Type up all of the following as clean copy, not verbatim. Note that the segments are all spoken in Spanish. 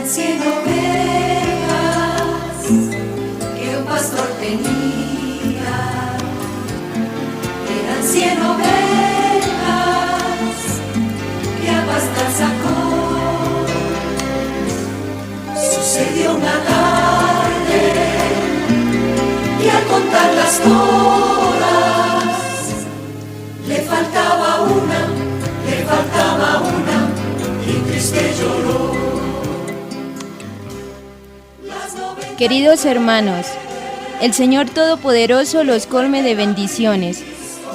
100 ovejas que un pastor tenía. Eran 100 ovejas que a pastar sacó. Sucedió una tarde y al contarlas todas le faltaba una y triste lloró. Queridos hermanos, el Señor Todopoderoso los colme de bendiciones.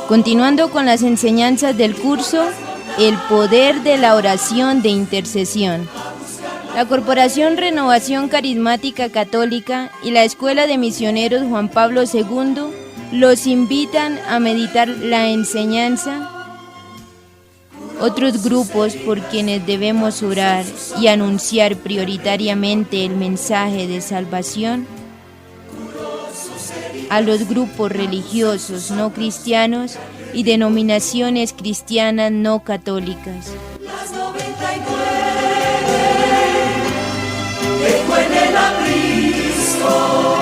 Continuando con las enseñanzas del curso, el poder de la oración de intercesión. La Corporación Renovación Carismática Católica y la Escuela de Misioneros Juan Pablo II los invitan a meditar la enseñanza. Otros grupos por quienes debemos orar y anunciar prioritariamente el mensaje de salvación a los grupos religiosos no cristianos y denominaciones cristianas no católicas. Las 99 dejó en el aprisco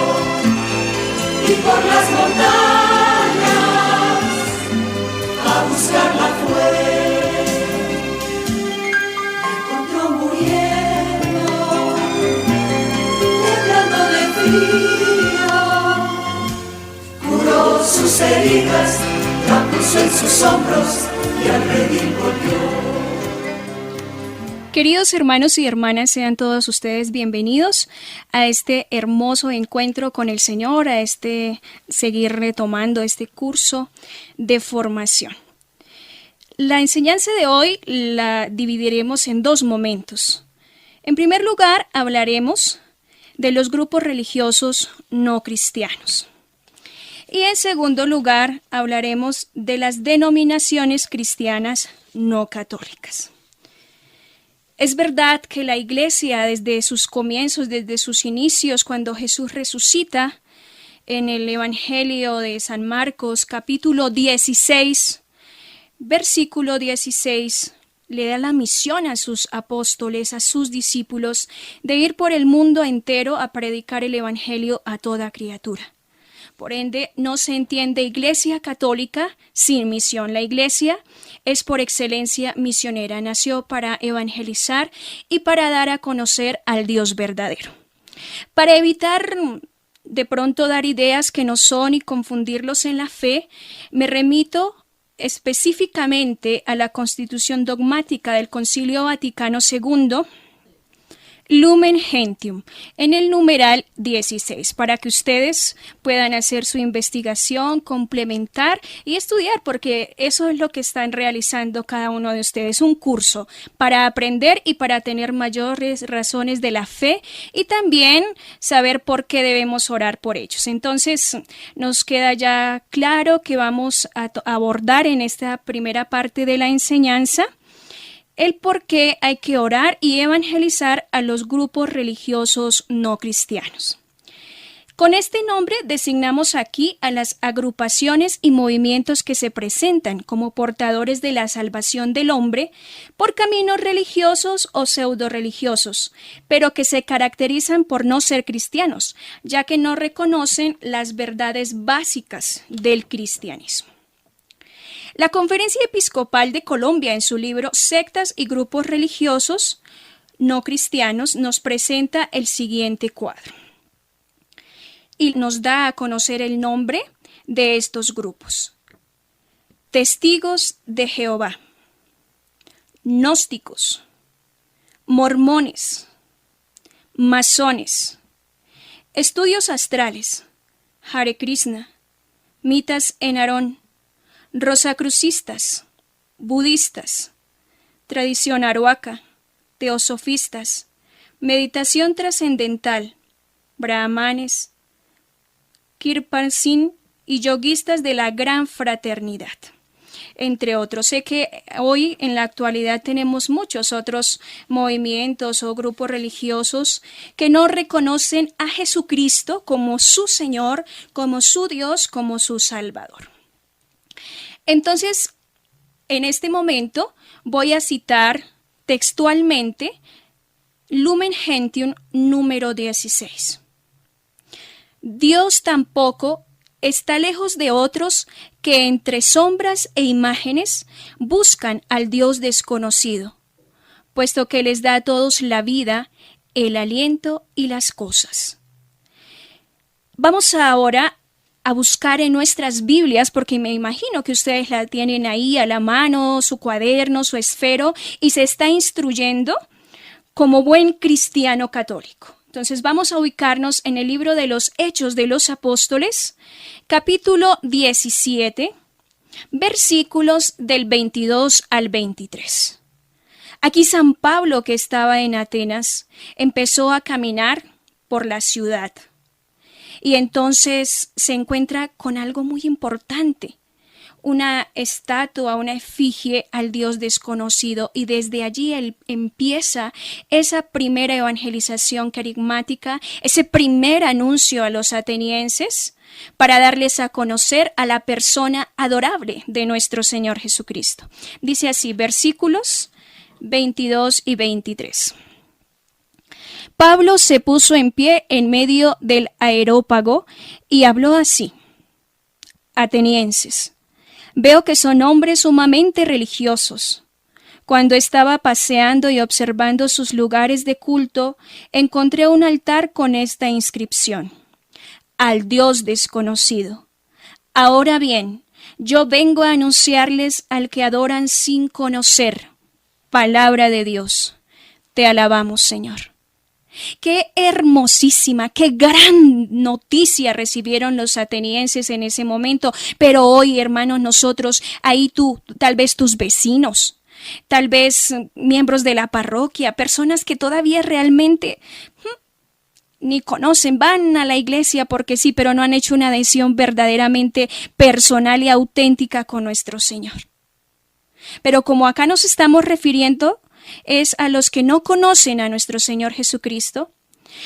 y por las montañas a buscarla fue. Curó sus heridas, la puso en sus hombros y al redil volvió. Queridos hermanos y hermanas, sean todos ustedes bienvenidos a este hermoso encuentro con el Señor, a seguir retomando este curso de formación. La enseñanza de hoy la dividiremos en dos momentos. En primer lugar, hablaremos de los grupos religiosos no cristianos. Y en segundo lugar, hablaremos de las denominaciones cristianas no católicas. Es verdad que la Iglesia, desde sus comienzos, desde sus inicios, cuando Jesús resucita, en el Evangelio de San Marcos, capítulo 16, versículo 16, le da la misión a sus apóstoles, a sus discípulos, de ir por el mundo entero a predicar el Evangelio a toda criatura. Por ende, no se entiende Iglesia católica sin misión. La Iglesia es por excelencia misionera, nació para evangelizar y para dar a conocer al Dios verdadero. Para evitar de pronto dar ideas que no son y confundirlos en la fe, me remito específicamente a la Constitución Dogmática del Concilio Vaticano II, Lumen Gentium, en el numeral 16, para que ustedes puedan hacer su investigación, complementar y estudiar, porque eso es lo que están realizando cada uno de ustedes, un curso para aprender y para tener mayores razones de la fe y también saber por qué debemos orar por ellos. Entonces, nos queda ya claro que vamos a abordar en esta primera parte de la enseñanza el por qué hay que orar y evangelizar a los grupos religiosos no cristianos. Con este nombre designamos aquí a las agrupaciones y movimientos que se presentan como portadores de la salvación del hombre por caminos religiosos o pseudo-religiosos, pero que se caracterizan por no ser cristianos, ya que no reconocen las verdades básicas del cristianismo. La Conferencia Episcopal de Colombia, en su libro Sectas y Grupos Religiosos No Cristianos, nos presenta el siguiente cuadro y nos da a conocer el nombre de estos grupos: Testigos de Jehová, Gnósticos, Mormones, Masones, Estudios Astrales, Hare Krishna, Mitas en Aarón, Rosacrucistas, budistas, tradición aroaca, teosofistas, meditación trascendental, brahmanes, kirpasin y yoguistas de la gran fraternidad, entre otros. Sé que hoy en la actualidad tenemos muchos otros movimientos o grupos religiosos que no reconocen a Jesucristo como su Señor, como su Dios, como su Salvador. Entonces, en este momento voy a citar textualmente Lumen Gentium número 16. Dios tampoco está lejos de otros que entre sombras e imágenes buscan al Dios desconocido, puesto que les da a todos la vida, el aliento y las cosas. Vamos ahora a buscar en nuestras Biblias, porque me imagino que ustedes la tienen ahí a la mano, su cuaderno, su esfero, y se está instruyendo como buen cristiano católico. Entonces vamos a ubicarnos en el libro de los Hechos de los Apóstoles, capítulo 17, versículos del 22 al 23. Aquí San Pablo, que estaba en Atenas, empezó a caminar por la ciudad. Y entonces se encuentra con algo muy importante, una estatua, una efigie al Dios desconocido, y desde allí él empieza esa primera evangelización carismática, ese primer anuncio a los atenienses para darles a conocer a la persona adorable de nuestro Señor Jesucristo. Dice así, versículos 22 y 23. Pablo se puso en pie en medio del Areópago y habló así: Atenienses, veo que son hombres sumamente religiosos. Cuando estaba paseando y observando sus lugares de culto, encontré un altar con esta inscripción: al Dios desconocido. Ahora bien, yo vengo a anunciarles al que adoran sin conocer. Palabra de Dios. Te alabamos, Señor. Qué hermosísima, qué gran noticia recibieron los atenienses en ese momento. Pero hoy, hermanos, nosotros, ahí tú, tal vez tus vecinos, tal vez miembros de la parroquia, personas que todavía realmente ni conocen, van a la iglesia porque sí, pero no han hecho una adhesión verdaderamente personal y auténtica con nuestro Señor. Pero como acá nos estamos refiriendo es a los que no conocen a nuestro Señor Jesucristo,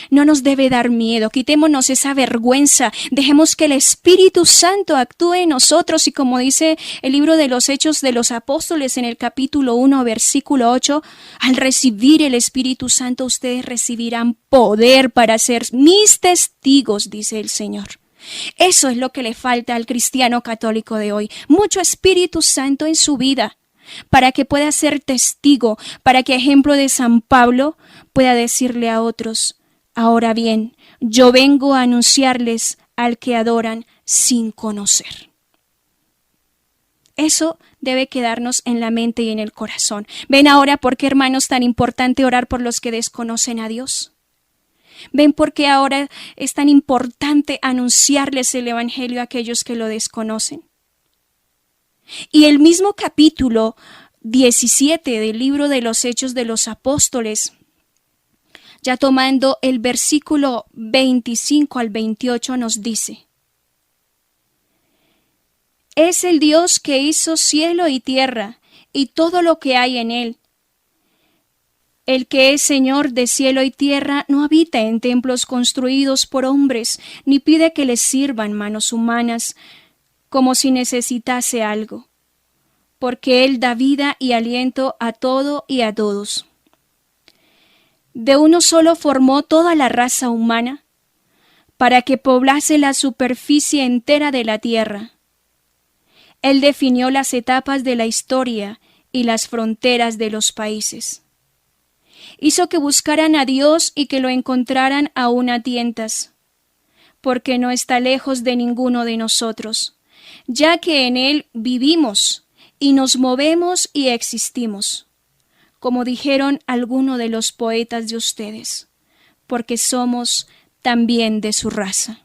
no nos debe dar miedo, quitémonos esa vergüenza, dejemos que el Espíritu Santo actúe en nosotros, y como dice el libro de los Hechos de los Apóstoles en el capítulo 1, versículo 8, al recibir el Espíritu Santo ustedes recibirán poder para ser mis testigos, dice el Señor. Eso es lo que le falta al cristiano católico de hoy, mucho Espíritu Santo en su vida, para que pueda ser testigo, para que, ejemplo de San Pablo, pueda decirle a otros: ahora bien, yo vengo a anunciarles al que adoran sin conocer. Eso debe quedarnos en la mente y en el corazón. ¿Ven ahora por qué, hermanos, tan importante orar por los que desconocen a Dios? ¿Ven por qué ahora es tan importante anunciarles el Evangelio a aquellos que lo desconocen? Y el mismo capítulo 17 del libro de los Hechos de los Apóstoles, ya tomando el versículo 25 al 28, nos dice: es el Dios que hizo cielo y tierra y todo lo que hay en él. El que es Señor de cielo y tierra no habita en templos construidos por hombres, ni pide que le sirvan manos humanas, como si necesitase algo, porque Él da vida y aliento a todo y a todos. De uno solo formó toda la raza humana, para que poblase la superficie entera de la tierra. Él definió las etapas de la historia y las fronteras de los países. Hizo que buscaran a Dios y que lo encontraran aún a tientas, porque no está lejos de ninguno de nosotros, ya que en Él vivimos y nos movemos y existimos, como dijeron algunos de los poetas de ustedes, porque somos también de su raza.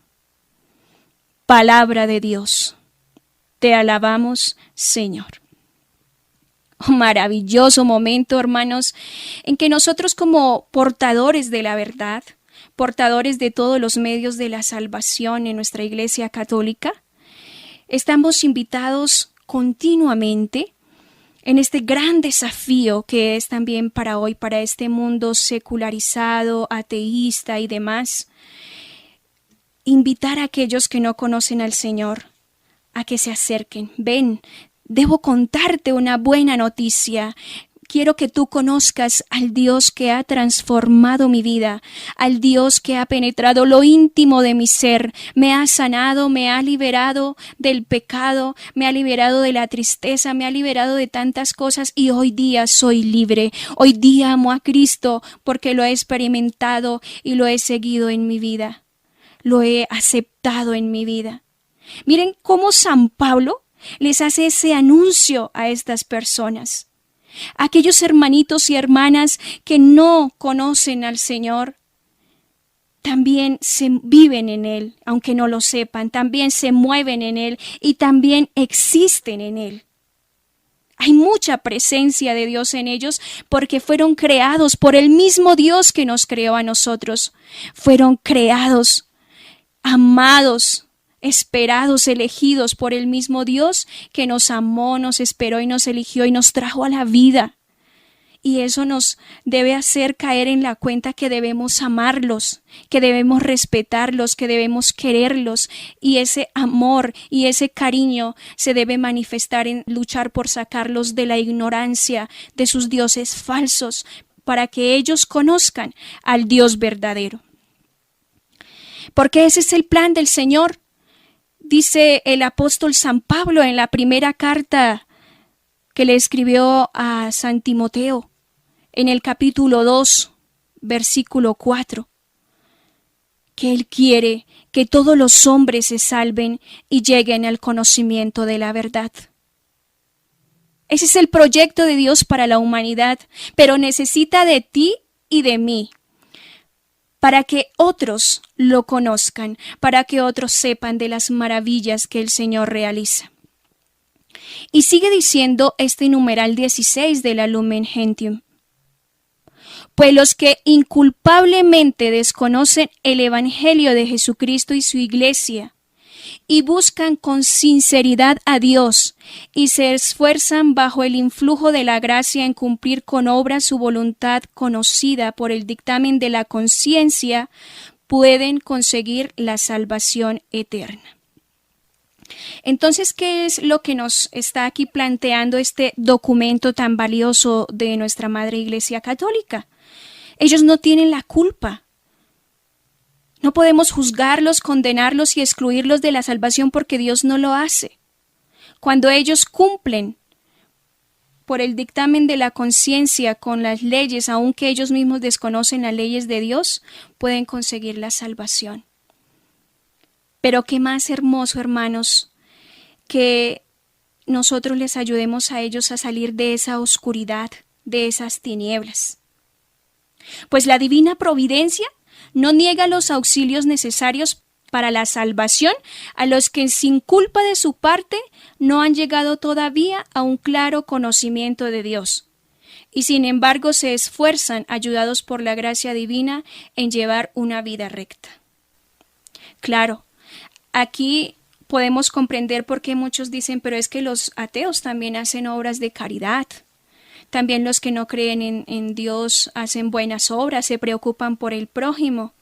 Palabra de Dios. Te alabamos, Señor. Un maravilloso momento, hermanos, en que nosotros, como portadores de la verdad, portadores de todos los medios de la salvación en nuestra Iglesia Católica, estamos invitados continuamente en este gran desafío que es también para hoy, para este mundo secularizado, ateísta y demás, invitar a aquellos que no conocen al Señor a que se acerquen. Ven, debo contarte una buena noticia. quiero que tú conozcas al Dios que ha transformado mi vida, al Dios que ha penetrado lo íntimo de mi ser, me ha sanado, me ha liberado del pecado, me ha liberado de la tristeza, me ha liberado de tantas cosas y hoy día soy libre. Hoy día amo a Cristo porque lo he experimentado y lo he seguido en mi vida, lo he aceptado en mi vida. Miren cómo San Pablo les hace ese anuncio a estas personas. Aquellos hermanitos y hermanas que no conocen al Señor, también se viven en Él, aunque no lo sepan, también se mueven en Él y también existen en Él. Hay mucha presencia de Dios en ellos porque fueron creados por el mismo Dios que nos creó a nosotros. Fueron creados, amados, esperados, elegidos por el mismo Dios que nos amó, nos esperó y nos eligió y nos trajo a la vida. Y eso nos debe hacer caer en la cuenta que debemos amarlos, que debemos respetarlos, que debemos quererlos. Y ese amor y ese cariño se debe manifestar en luchar por sacarlos de la ignorancia, de sus dioses falsos, para que ellos conozcan al Dios verdadero. Porque ese es el plan del Señor. Dice el apóstol San Pablo en la primera carta que le escribió a San Timoteo, en el capítulo 2, versículo 4, que Él quiere que todos los hombres se salven y lleguen al conocimiento de la verdad. Ese es el proyecto de Dios para la humanidad, pero necesita de ti y de mí, para que otros lo conozcan, para que otros sepan de las maravillas que el Señor realiza. Y sigue diciendo este numeral 16 de la Lumen Gentium. Pues los que inculpablemente desconocen el Evangelio de Jesucristo y su Iglesia, y buscan con sinceridad a Dios, y se esfuerzan bajo el influjo de la gracia en cumplir con obra su voluntad conocida por el dictamen de la conciencia, pueden conseguir la salvación eterna. Entonces, ¿qué es lo que nos está aquí planteando este documento tan valioso de nuestra Madre Iglesia Católica? Ellos no tienen la culpa. No podemos juzgarlos, condenarlos y excluirlos de la salvación porque Dios no lo hace. Cuando ellos cumplen por el dictamen de la conciencia con las leyes, aunque ellos mismos desconocen las leyes de Dios, pueden conseguir la salvación. Pero qué más hermoso, hermanos, que nosotros les ayudemos a ellos a salir de esa oscuridad, de esas tinieblas. Pues la divina providencia no niega los auxilios necesarios para la salvación a los que sin culpa de su parte no han llegado todavía a un claro conocimiento de Dios, y sin embargo se esfuerzan, ayudados por la gracia divina, en llevar una vida recta. Claro, aquí podemos comprender por qué muchos dicen, pero es que los ateos también hacen obras de caridad. También los que no creen en Dios hacen buenas obras, se preocupan por el prójimo.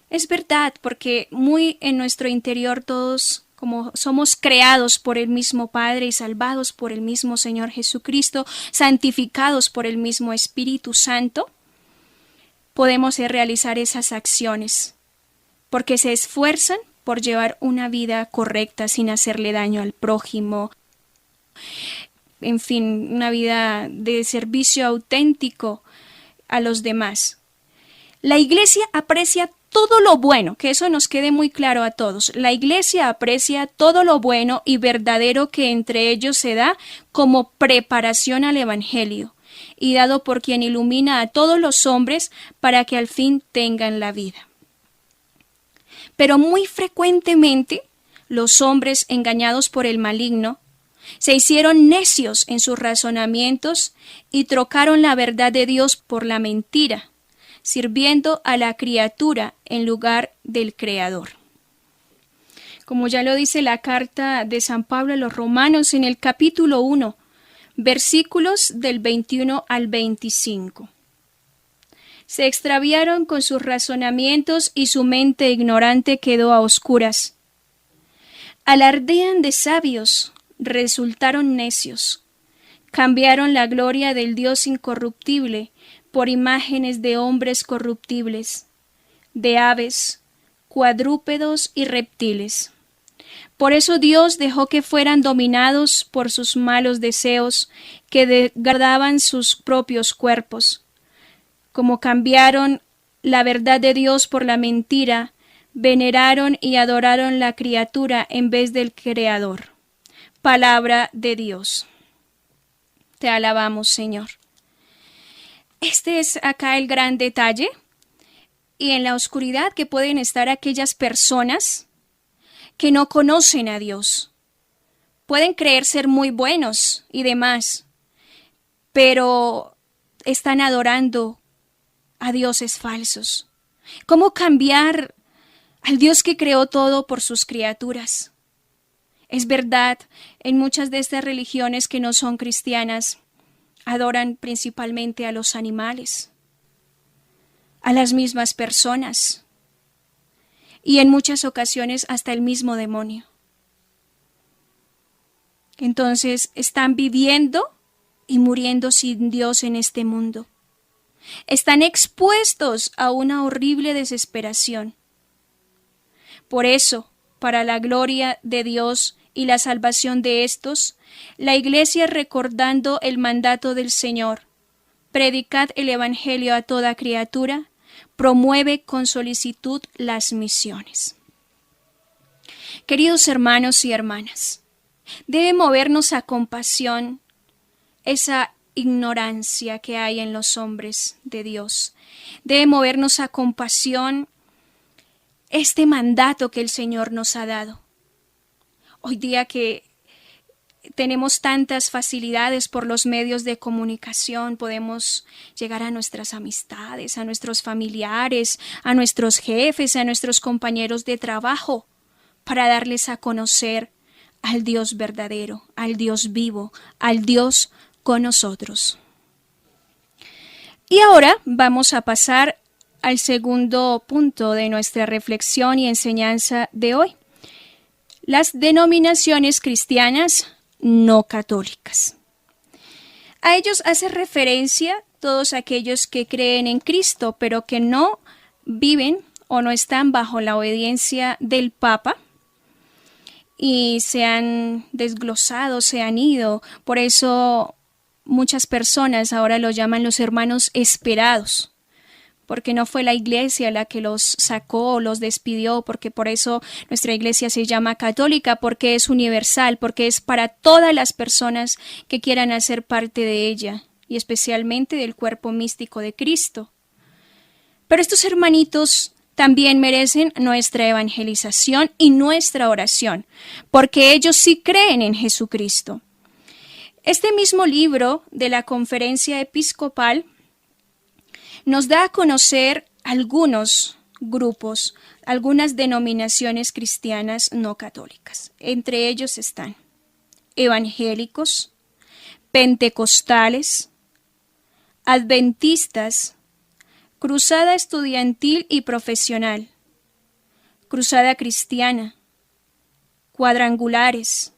Es verdad, porque muy en nuestro interior todos, como somos creados por el mismo Padre y salvados por el mismo Señor Jesucristo, santificados por el mismo Espíritu Santo, podemos realizar esas acciones, porque se esfuerzan por llevar una vida correcta sin hacerle daño al prójimo. En fin, una vida de servicio auténtico a los demás. La Iglesia aprecia todo lo bueno, que eso nos quede muy claro a todos. La Iglesia aprecia todo lo bueno y verdadero que entre ellos se da como preparación al Evangelio, y dado por quien ilumina a todos los hombres para que al fin tengan la vida. Pero muy frecuentemente los hombres, engañados por el maligno, se hicieron necios en sus razonamientos y trocaron la verdad de Dios por la mentira, sirviendo a la criatura en lugar del Creador. Como ya lo dice la carta de San Pablo a los Romanos en el capítulo 1, versículos del 21 al 25. Se extraviaron con sus razonamientos y su mente ignorante quedó a oscuras. Alardean de sabios, resultaron necios. Cambiaron la gloria del Dios incorruptible por imágenes de hombres corruptibles, de aves, cuadrúpedos y reptiles. Por eso Dios dejó que fueran dominados por sus malos deseos, que degradaban sus propios cuerpos. Como cambiaron la verdad de Dios por la mentira, veneraron y adoraron la criatura en vez del Creador. Palabra de Dios. Te alabamos, Señor. Este es acá el gran detalle, y en la oscuridad que pueden estar aquellas personas que no conocen a Dios. Pueden creer ser muy buenos y demás, pero están adorando a dioses falsos. ¿Cómo cambiar al Dios que creó todo por sus criaturas? Es verdad, en muchas de estas religiones que no son cristianas, adoran principalmente a los animales, a las mismas personas, y en muchas ocasiones hasta el mismo demonio. Entonces están viviendo y muriendo sin Dios en este mundo. Están expuestos a una horrible desesperación. Por eso, para la gloria de Dios y la salvación de estos, la Iglesia, recordando el mandato del Señor, predicad el Evangelio a toda criatura, promueve con solicitud las misiones. Queridos hermanos y hermanas, debe movernos a compasión esa ignorancia que hay en los hombres de Dios. Debe movernos a compasión este mandato que el Señor nos ha dado. Hoy día que tenemos tantas facilidades por los medios de comunicación, podemos llegar a nuestras amistades, a nuestros familiares, a nuestros jefes, a nuestros compañeros de trabajo, para darles a conocer al Dios verdadero, al Dios vivo, al Dios con nosotros. Y ahora vamos a pasar al segundo punto de nuestra reflexión y enseñanza de hoy: las denominaciones cristianas no católicas. A ellos hace referencia todos aquellos que creen en Cristo, pero que no viven o no están bajo la obediencia del Papa y se han desglosado, se han ido. Por eso muchas personas ahora los llaman los hermanos esperados, porque no fue la iglesia la que los sacó o los despidió, porque por eso nuestra iglesia se llama católica, porque es universal, porque es para todas las personas que quieran hacer parte de ella, y especialmente del cuerpo místico de Cristo. Pero estos hermanitos también merecen nuestra evangelización y nuestra oración, porque ellos sí creen en Jesucristo. Este mismo libro de la Conferencia Episcopal nos da a conocer algunos grupos, algunas denominaciones cristianas no católicas. Entre ellos están evangélicos, pentecostales, adventistas, cruzada estudiantil y profesional, cruzada cristiana, cuadrangulares,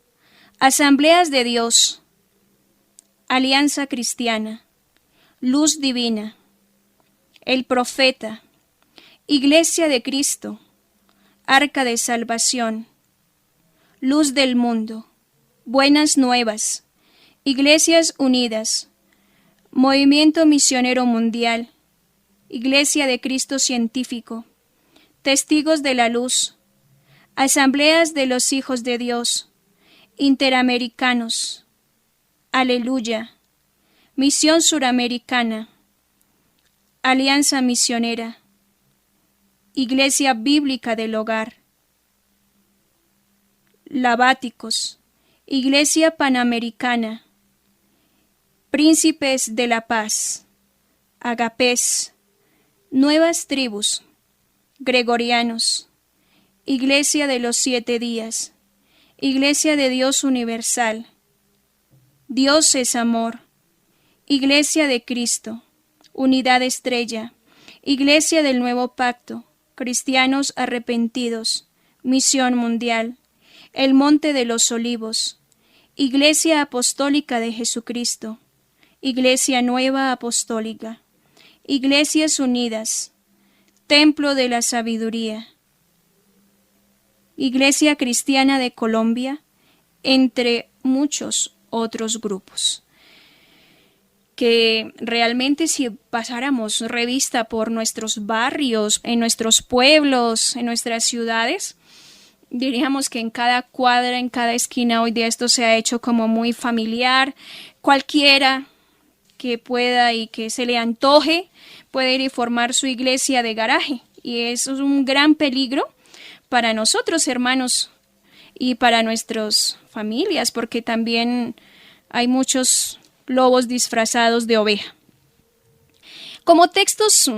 asambleas de Dios, alianza cristiana, luz divina, el profeta, Iglesia de Cristo, Arca de Salvación, Luz del Mundo, Buenas Nuevas, Iglesias Unidas, Movimiento Misionero Mundial, Iglesia de Cristo Científico, Testigos de la Luz, Asambleas de los Hijos de Dios, Interamericanos, Aleluya, Misión Suramericana, Alianza Misionera, Iglesia Bíblica del Hogar, Laváticos, Iglesia Panamericana, Príncipes de la Paz, Agapés, Nuevas Tribus, Gregorianos, Iglesia de los 7 Días, Iglesia de Dios Universal, Dios es Amor, Iglesia de Cristo, Unidad Estrella, Iglesia del Nuevo Pacto, Cristianos Arrepentidos, Misión Mundial, El Monte de los Olivos, Iglesia Apostólica de Jesucristo, Iglesia Nueva Apostólica, Iglesias Unidas, Templo de la Sabiduría, Iglesia Cristiana de Colombia, entre muchos otros grupos. Que realmente si pasáramos revista por nuestros barrios, en nuestros pueblos, en nuestras ciudades, diríamos que en cada cuadra, en cada esquina hoy día esto se ha hecho como muy familiar. Cualquiera que pueda y que se le antoje puede ir y formar su iglesia de garaje. Y eso es un gran peligro para nosotros, hermanos, y para nuestras familias, porque también hay muchos lobos disfrazados de oveja. Como textos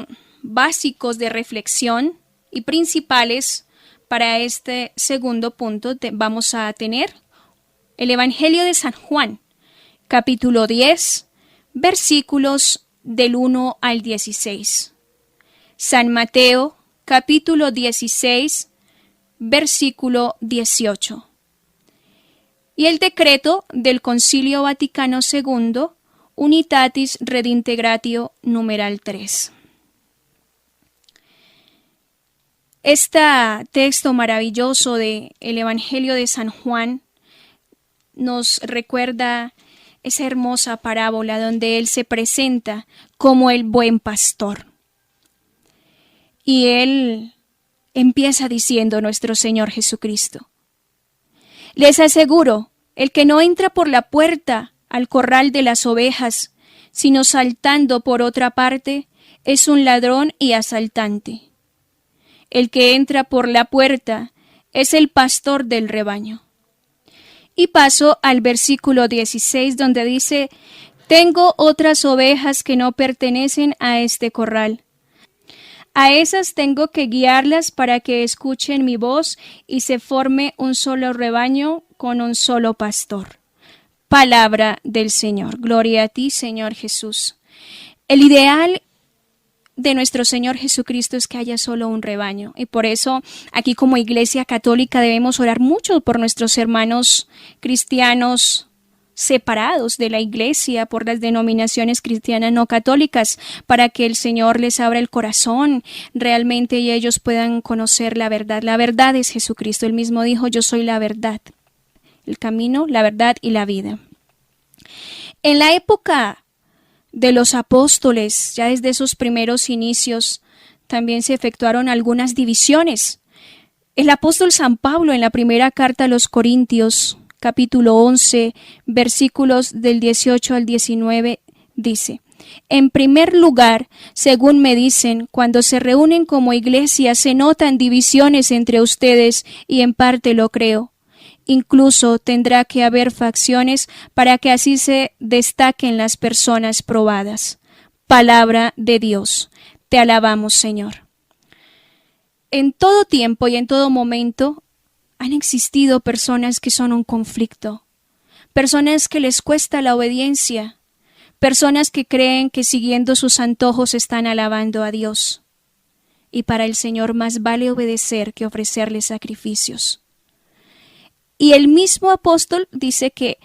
básicos de reflexión y principales para este segundo punto vamos a tener el Evangelio de San Juan, capítulo 10, versículos del 1 al 16. San Mateo, capítulo 16, versículo 18. Y el decreto del Concilio Vaticano II, Unitatis Redintegratio numeral 3. Este texto maravilloso del Evangelio de San Juan nos recuerda esa hermosa parábola donde Él se presenta como el buen pastor. Y Él empieza diciendo, nuestro Señor Jesucristo: les aseguro, el que no entra por la puerta al corral de las ovejas, sino saltando por otra parte, es un ladrón y asaltante. El que entra por la puerta es el pastor del rebaño. Y paso al versículo 16, donde dice: tengo otras ovejas que no pertenecen a este corral. A esas tengo que guiarlas para que escuchen mi voz y se forme un solo rebaño con un solo pastor. Palabra del Señor. Gloria a ti, Señor Jesús. El ideal de nuestro Señor Jesucristo es que haya solo un rebaño. Y por eso aquí como Iglesia Católica debemos orar mucho por nuestros hermanos cristianos separados de la Iglesia, por las denominaciones cristianas no católicas, para que el Señor les abra el corazón realmente y ellos puedan conocer la verdad. La verdad es Jesucristo. Él mismo dijo: yo soy la verdad, el camino, la verdad y la vida. En la época de los apóstoles, ya desde esos primeros inicios, también se efectuaron algunas divisiones. El apóstol San Pablo, en la primera carta a los Corintios, capítulo 11, versículos del 18 al 19, dice: en primer lugar, según me dicen, cuando se reúnen como iglesia se notan divisiones entre ustedes, y en parte lo creo. Incluso tendrá que haber facciones para que así se destaquen las personas probadas. Palabra de Dios. Te alabamos, Señor. En todo tiempo y en todo momento han existido personas que son un conflicto, personas que les cuesta la obediencia, personas que creen que siguiendo sus antojos están alabando a Dios. Y para el Señor más vale obedecer que ofrecerle sacrificios. Y el mismo apóstol dice que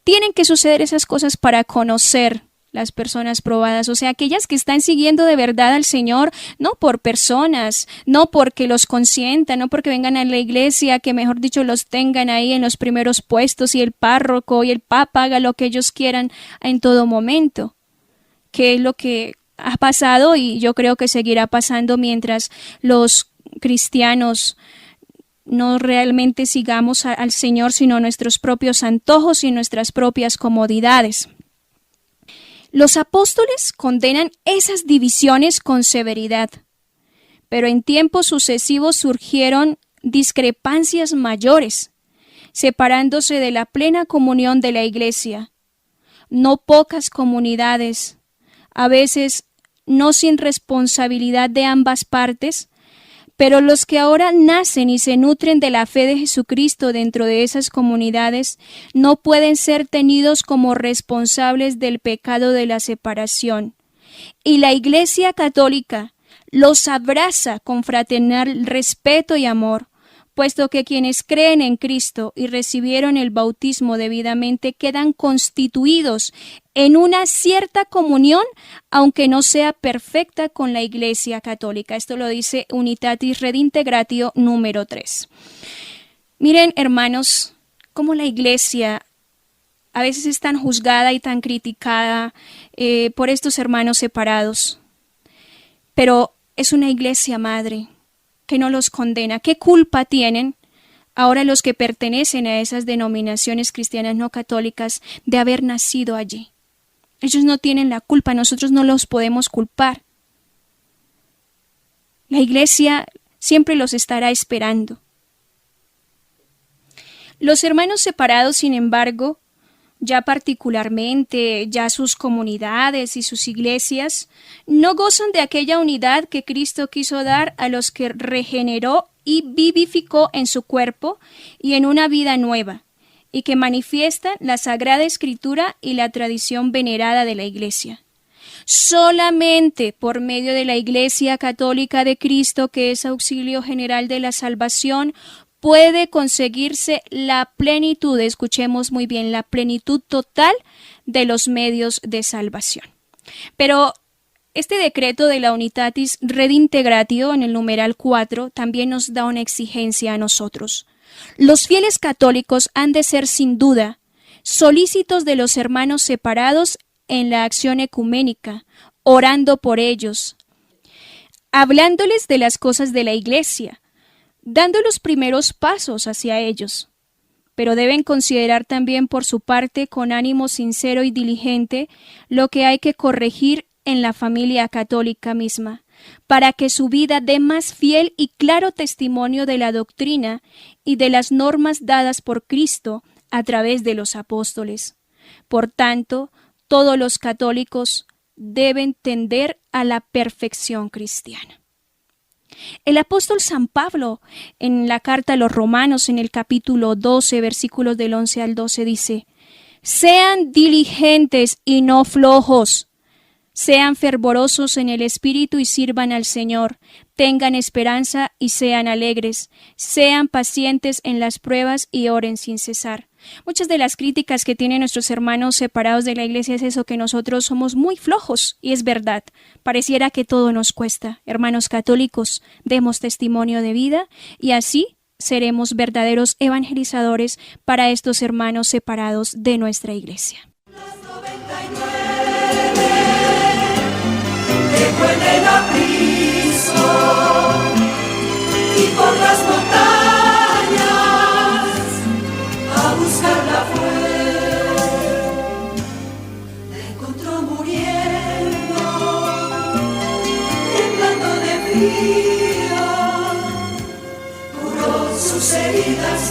tienen que suceder esas cosas para conocer las personas probadas, o sea, aquellas que están siguiendo de verdad al Señor, no por personas, no porque los consientan, no porque vengan a la iglesia, que mejor dicho los tengan ahí en los primeros puestos y el párroco y el papa haga lo que ellos quieran en todo momento, que es lo que ha pasado y yo creo que seguirá pasando mientras los cristianos no realmente sigamos al Señor, sino nuestros propios antojos y nuestras propias comodidades. Los apóstoles condenan esas divisiones con severidad, pero en tiempos sucesivos surgieron discrepancias mayores, separándose de la plena comunión de la Iglesia. No pocas comunidades, a veces no sin responsabilidad de ambas partes, pero los que ahora nacen y se nutren de la fe de Jesucristo dentro de esas comunidades no pueden ser tenidos como responsables del pecado de la separación. Y la Iglesia Católica los abraza con fraternal respeto y amor, puesto que quienes creen en Cristo y recibieron el bautismo debidamente quedan constituidos en una cierta comunión, aunque no sea perfecta con la Iglesia Católica. Esto lo dice Unitatis Redintegratio número 3. Miren, hermanos, cómo la Iglesia a veces es tan juzgada y tan criticada por estos hermanos separados, pero es una Iglesia madre que no los condena. ¿Qué culpa tienen ahora los que pertenecen a esas denominaciones cristianas no católicas de haber nacido allí? Ellos no tienen la culpa, nosotros no los podemos culpar. La Iglesia siempre los estará esperando. Los hermanos separados, sin embargo, ya particularmente, ya sus comunidades y sus iglesias, no gozan de aquella unidad que Cristo quiso dar a los que regeneró y vivificó en su cuerpo y en una vida nueva, y que manifiestan la Sagrada Escritura y la tradición venerada de la Iglesia. Solamente por medio de la Iglesia Católica de Cristo, que es auxilio general de la salvación, puede conseguirse la plenitud, escuchemos muy bien, la plenitud total de los medios de salvación. Pero este decreto de la Unitatis Redintegratio en el numeral 4 también nos da una exigencia a nosotros. Los fieles católicos han de ser sin duda solícitos de los hermanos separados en la acción ecuménica, orando por ellos, hablándoles de las cosas de la Iglesia, dando los primeros pasos hacia ellos, pero deben considerar también por su parte con ánimo sincero y diligente lo que hay que corregir en la familia católica misma, para que su vida dé más fiel y claro testimonio de la doctrina y de las normas dadas por Cristo a través de los apóstoles. Por tanto, todos los católicos deben tender a la perfección cristiana. El apóstol San Pablo, en la carta a los Romanos, en el capítulo 12, versículos del 11 al 12, dice: «Sean diligentes y no flojos, sean fervorosos en el espíritu y sirvan al Señor, tengan esperanza y sean alegres, sean pacientes en las pruebas y oren sin cesar». Muchas de las críticas que tienen nuestros hermanos separados de la Iglesia es eso, que nosotros somos muy flojos, y es verdad. Pareciera que todo nos cuesta. Hermanos católicos, demos testimonio de vida y así seremos verdaderos evangelizadores para estos hermanos separados de nuestra Iglesia. Dejó en el aprisco y por las montañas a buscarla fue. La encontró muriendo, temblando de frío, curó sus heridas.